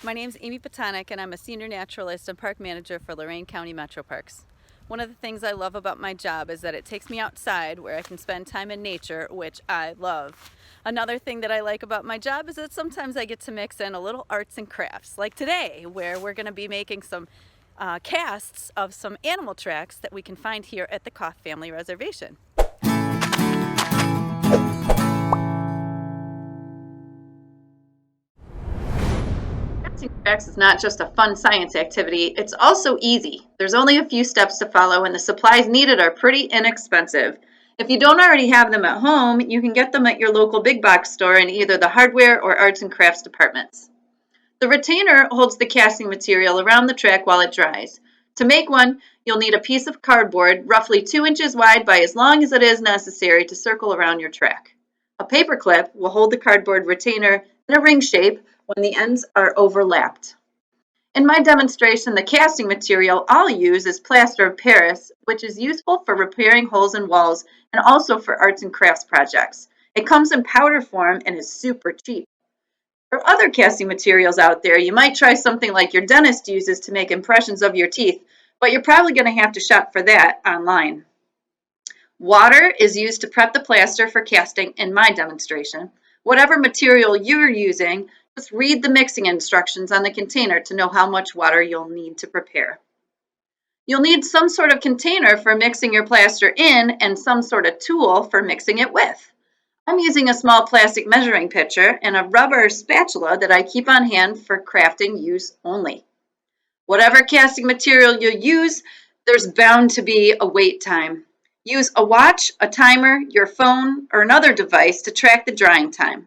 My name's Amy Patonic, and I'm a Senior Naturalist and Park Manager for Lorain County Metro Parks. One of the things I love about my job is that it takes me outside where I can spend time in nature, which I love. Another thing that I like about my job is that sometimes I get to mix in a little arts and crafts, like today, where we're going to be making some casts of some animal tracks that we can find here at the Kopf Family Reservation. Casting tracks is not just a fun science activity, it's also easy. There's only a few steps to follow and the supplies needed are pretty inexpensive. If you don't already have them at home, you can get them at your local big box store in either the hardware or arts and crafts departments. The retainer holds the casting material around the track while it dries. To make one, you'll need a piece of cardboard roughly 2 inches wide by as long as it is necessary to circle around your track. A paper clip will hold the cardboard retainer in a ring shape when the ends are overlapped. In my demonstration, the casting material I'll use is plaster of Paris, which is useful for repairing holes in walls and also for arts and crafts projects. It comes in powder form and is super cheap. There are other casting materials out there. You might try something like your dentist uses to make impressions of your teeth, but you're probably going to have to shop for that online. Water is used to prep the plaster for casting in my demonstration. Whatever material you're using, just read the mixing instructions on the container to know how much water you'll need to prepare. You'll need some sort of container for mixing your plaster in and some sort of tool for mixing it with. I'm using a small plastic measuring pitcher and a rubber spatula that I keep on hand for crafting use only. Whatever casting material you use, there's bound to be a wait time. Use a watch, a timer, your phone, or another device to track the drying time.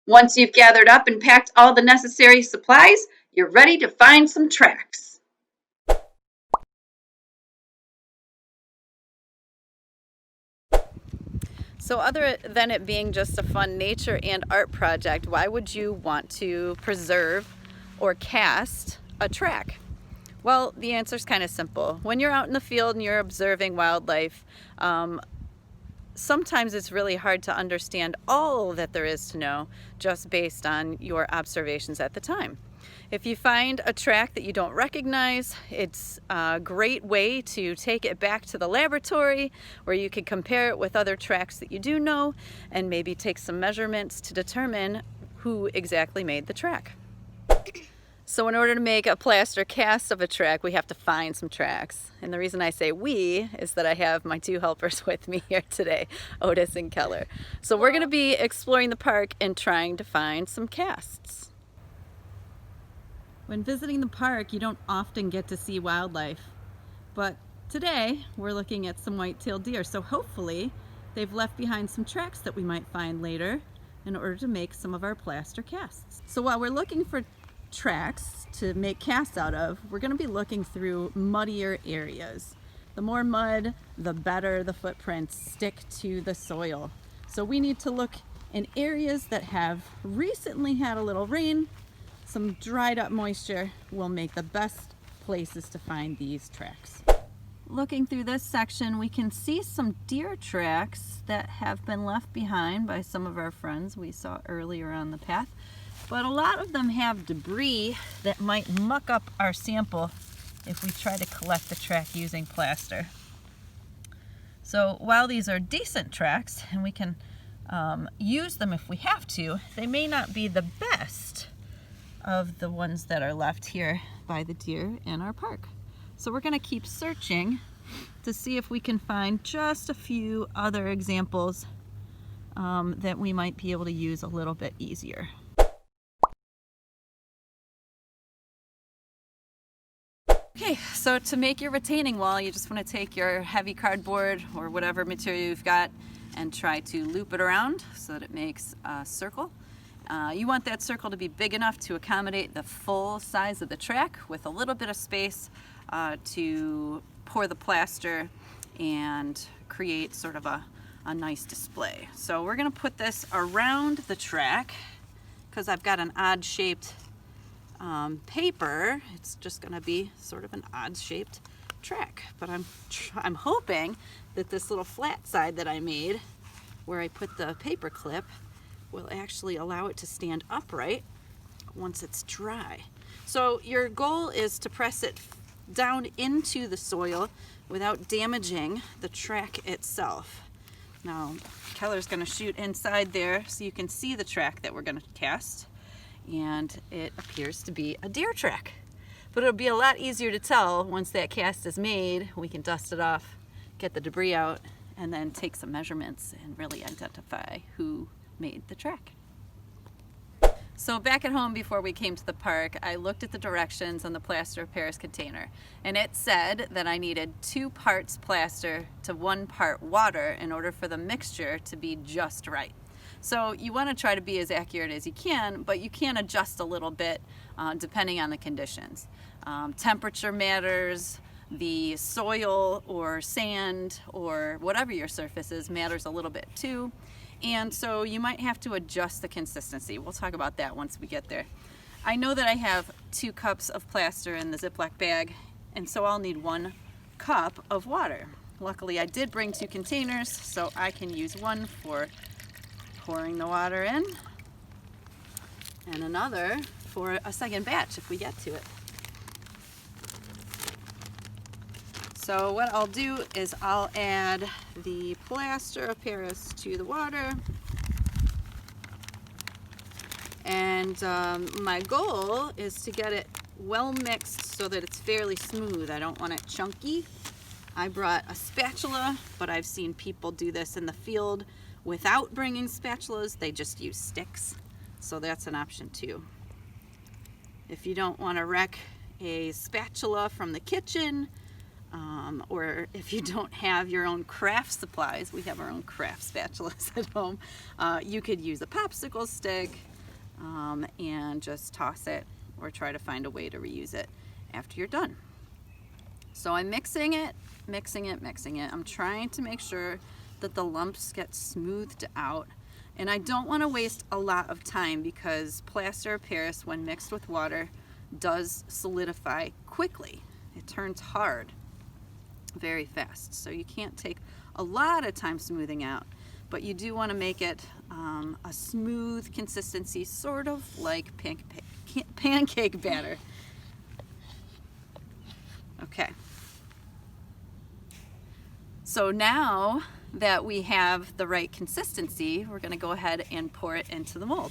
Once you've gathered up and packed all the necessary supplies, you're ready to find some tracks. So other than it being just a fun nature and art project, why would you want to preserve or cast a track? Well, the answer is kind of simple. When you're out in the field and you're observing wildlife, sometimes it's really hard to understand all that there is to know just based on your observations at the time. If you find a track that you don't recognize, it's a great way to take it back to the laboratory where you can compare it with other tracks that you do know and maybe take some measurements to determine who exactly made the track. So in order to make a plaster cast of a track, we have to find some tracks. And the reason I say we is that I have my two helpers with me here today, Otis and Keller. So we're going to be exploring the park and trying to find some casts. When visiting the park, you don't often get to see wildlife. But today, we're looking at some white-tailed deer. So hopefully, they've left behind some tracks that we might find later in order to make some of our plaster casts. So while we're looking for tracks to make casts out of, we're going to be looking through muddier areas. The more mud, the better the footprints stick to the soil. So we need to look in areas that have recently had a little rain. Some dried up moisture will make the best places to find these tracks. Looking through this section, we can see some deer tracks that have been left behind by some of our friends we saw earlier on the path. But a lot of them have debris that might muck up our sample if we try to collect the track using plaster. So while these are decent tracks and we can use them if we have to, they may not be the best of the ones that are left here by the deer in our park. So we're going to keep searching to see if we can find just a few other examples that we might be able to use a little bit easier. Okay, so to make your retaining wall, you just want to take your heavy cardboard or whatever material you've got and try to loop it around so that it makes a circle. You want that circle to be big enough to accommodate the full size of the track with a little bit of space to pour the plaster and create sort of a nice display. So we're going to put this around the track because I've got an odd shaped paper. It's just going to be sort of an odd shaped track, but I'm hoping that this little flat side that I made where I put the paper clip will actually allow it to stand upright once it's dry. So your goal is to press it down into the soil without damaging the track itself. Now, Keller's going to shoot inside there so you can see the track that we're going to cast. And it appears to be a deer track. But it'll be a lot easier to tell once that cast is made. We can dust it off, get the debris out, and then take some measurements and really identify who made the track. So back at home before we came to the park, I looked at the directions on the plaster of Paris container, and it said that I needed 2 parts plaster to 1 part water in order for the mixture to be just right. So you want to try to be as accurate as you can, but you can adjust a little bit depending on the conditions. Temperature matters, the soil or sand or whatever your surface is matters a little bit too. And so you might have to adjust the consistency. We'll talk about that once we get there. I know that I have 2 cups of plaster in the Ziploc bag, and so I'll need 1 cup of water. Luckily I did bring 2 containers, so I can use one for pouring the water in and another for a second batch if we get to it. So what I'll do is I'll add the plaster of Paris to the water, and my goal is to get it well mixed so that it's fairly smooth. I don't want it chunky. I brought a spatula, but I've seen people do this in the field without bringing spatulas. They just use sticks, so that's an option too. If you don't want to wreck a spatula from the kitchen, or if you don't have your own craft supplies, we have our own craft spatulas at home, you could use a popsicle stick and just toss it, or try to find a way to reuse it after you're done. So I'm mixing it. I'm trying to make sure that the lumps get smoothed out, and I don't want to waste a lot of time because plaster of Paris, when mixed with water, does solidify quickly. It turns hard very fast, so you can't take a lot of time smoothing out, but you do want to make it a smooth consistency, sort of like pancake batter. Okay, so now that we have the right consistency, we're going to go ahead and pour it into the mold.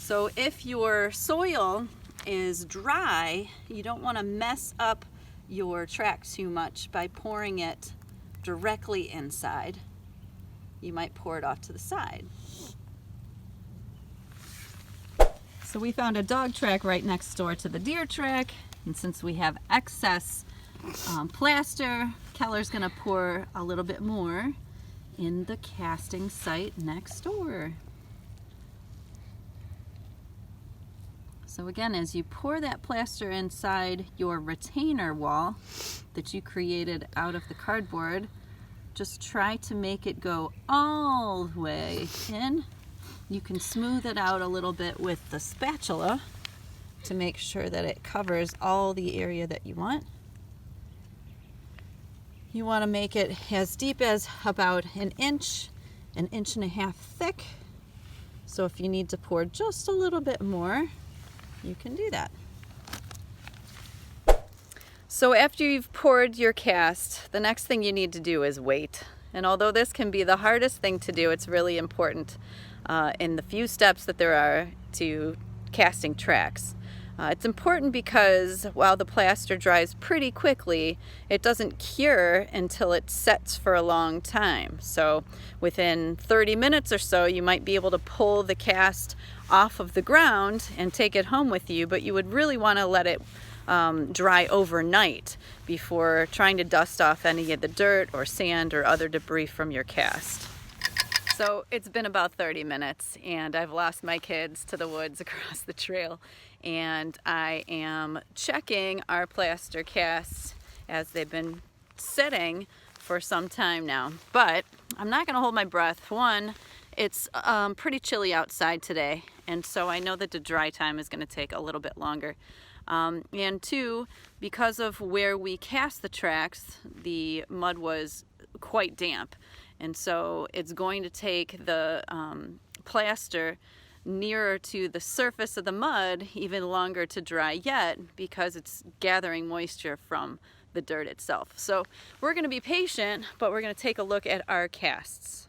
So if your soil is dry, you don't want to mess up your track too much by pouring it directly inside. You might pour it off to the side. So we found a dog track right next door to the deer track, and since we have excess plaster, Keller's gonna pour a little bit more in the casting site next door. So again, as you pour that plaster inside your retainer wall that you created out of the cardboard, just try to make it go all the way in. You can smooth it out a little bit with the spatula to make sure that it covers all the area that you want. You want to make it as deep as about an inch and a half thick. So if you need to pour just a little bit more, you can do that. So after you've poured your cast, the next thing you need to do is wait. And although this can be the hardest thing to do, it's really important in the few steps that there are to casting tracks. It's important because while the plaster dries pretty quickly, it doesn't cure until it sets for a long time. So within 30 minutes or so, you might be able to pull the cast off of the ground and take it home with you, but you would really want to let it dry overnight before trying to dust off any of the dirt or sand or other debris from your cast. So it's been about 30 minutes and I've lost my kids to the woods across the trail, and I am checking our plaster casts as they've been sitting for some time now. But I'm not going to hold my breath. One, it's pretty chilly outside today, and so I know that the dry time is going to take a little bit longer. And two, because of where we cast the tracks, the mud was quite damp, and so it's going to take the plaster nearer to the surface of the mud even longer to dry yet, because it's gathering moisture from the dirt itself. So we're going to be patient, but we're going to take a look at our casts.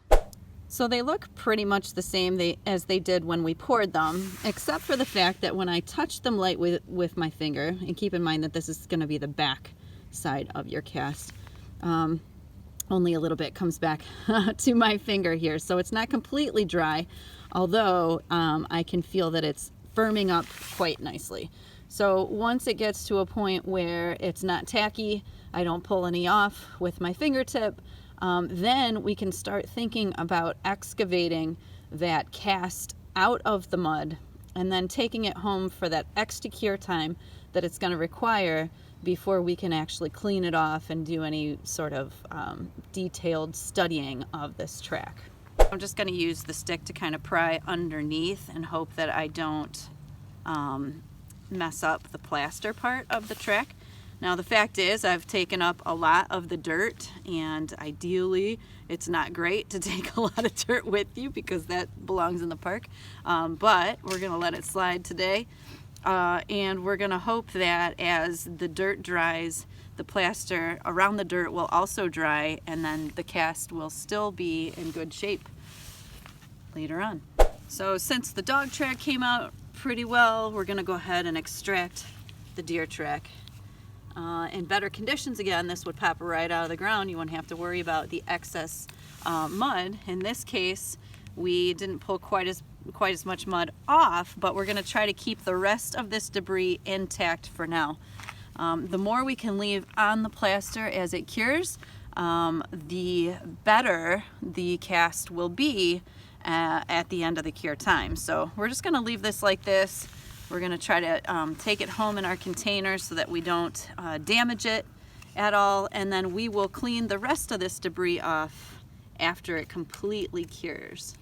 So they look pretty much the same as they did when we poured them, except for the fact that when I touch them lightly with my finger, and keep in mind that this is going to be the back side of your cast, only a little bit comes back to my finger here, so it's not completely dry, although I can feel that it's firming up quite nicely. So once it gets to a point where it's not tacky, I don't pull any off with my fingertip, then we can start thinking about excavating that cast out of the mud and then taking it home for that extra cure time that it's going to require before we can actually clean it off and do any sort of detailed studying of this track. I'm just going to use the stick to kind of pry underneath and hope that I don't mess up the plaster part of the track. Now the fact is, I've taken up a lot of the dirt, and ideally it's not great to take a lot of dirt with you because that belongs in the park, but we're going to let it slide today, and we're going to hope that as the dirt dries, the plaster around the dirt will also dry, and then the cast will still be in good shape later on. So since the dog track came out pretty well, we're going to go ahead and extract the deer track. In better conditions, again, this would pop right out of the ground. You wouldn't have to worry about the excess mud. In this case, we didn't pull quite as much mud off, but we're going to try to keep the rest of this debris intact for now. The more we can leave on the plaster as it cures, the better the cast will be at the end of the cure time. So we're just going to leave this like this. We're going to try to take it home in our container so that we don't damage it at all, and then we will clean the rest of this debris off after it completely cures.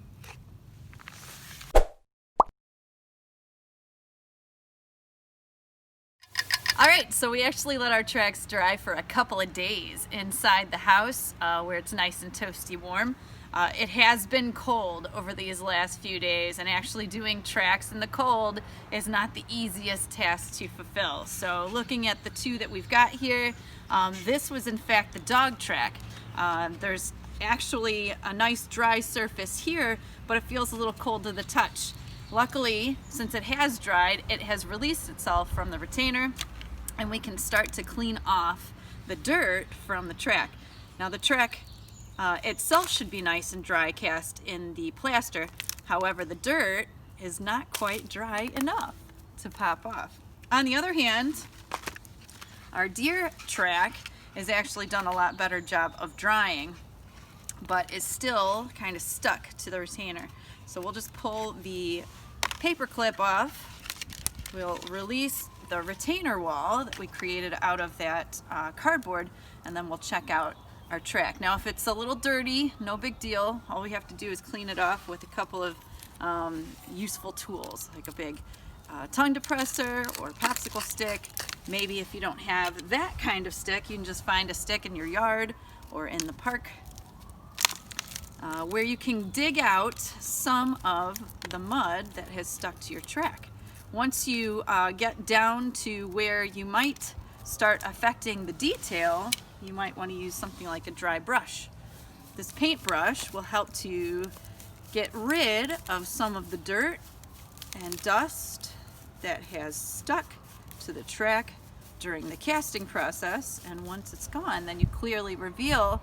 Alright, so we actually let our tracks dry for a couple of days inside the house where it's nice and toasty warm. It has been cold over these last few days, and actually doing tracks in the cold is not the easiest task to fulfill. So looking at the two that we've got here, this was in fact the dog track. There's actually a nice dry surface here, but it feels a little cold to the touch. Luckily, since it has dried, it has released itself from the retainer, and we can start to clean off the dirt from the track. Now the track itself should be nice and dry cast in the plaster. However, the dirt is not quite dry enough to pop off. On the other hand, our deer track is actually done a lot better job of drying, but is still kind of stuck to the retainer. So we'll just pull the paper clip off. We'll release the retainer wall that we created out of that cardboard, and then we'll check out our track. Now if it's a little dirty, no big deal. All we have to do is clean it off with a couple of useful tools, like a big tongue depressor or popsicle stick. Maybe if you don't have that kind of stick, you can just find a stick in your yard or in the park where you can dig out some of the mud that has stuck to your track. Once you get down to where you might start affecting the detail, you might want to use something like a dry brush. This paintbrush will help to get rid of some of the dirt and dust that has stuck to the track during the casting process, and once it's gone, then you clearly reveal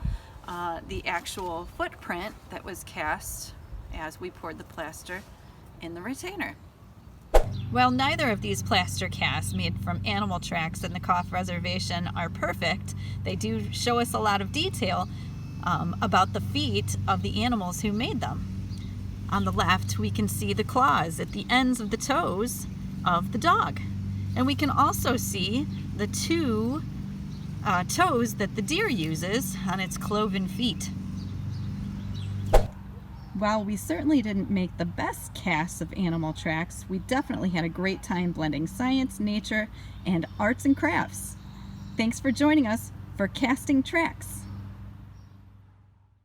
the actual footprint that was cast as we poured the plaster in the retainer. While neither of these plaster casts made from animal tracks in the Kopf Reservation are perfect, they do show us a lot of detail about the feet of the animals who made them. On the left, we can see the claws at the ends of the toes of the dog. And we can also see the two toes that the deer uses on its cloven feet. While we certainly didn't make the best casts of animal tracks, we definitely had a great time blending science, nature, and arts and crafts. Thanks for joining us for Casting Tracks.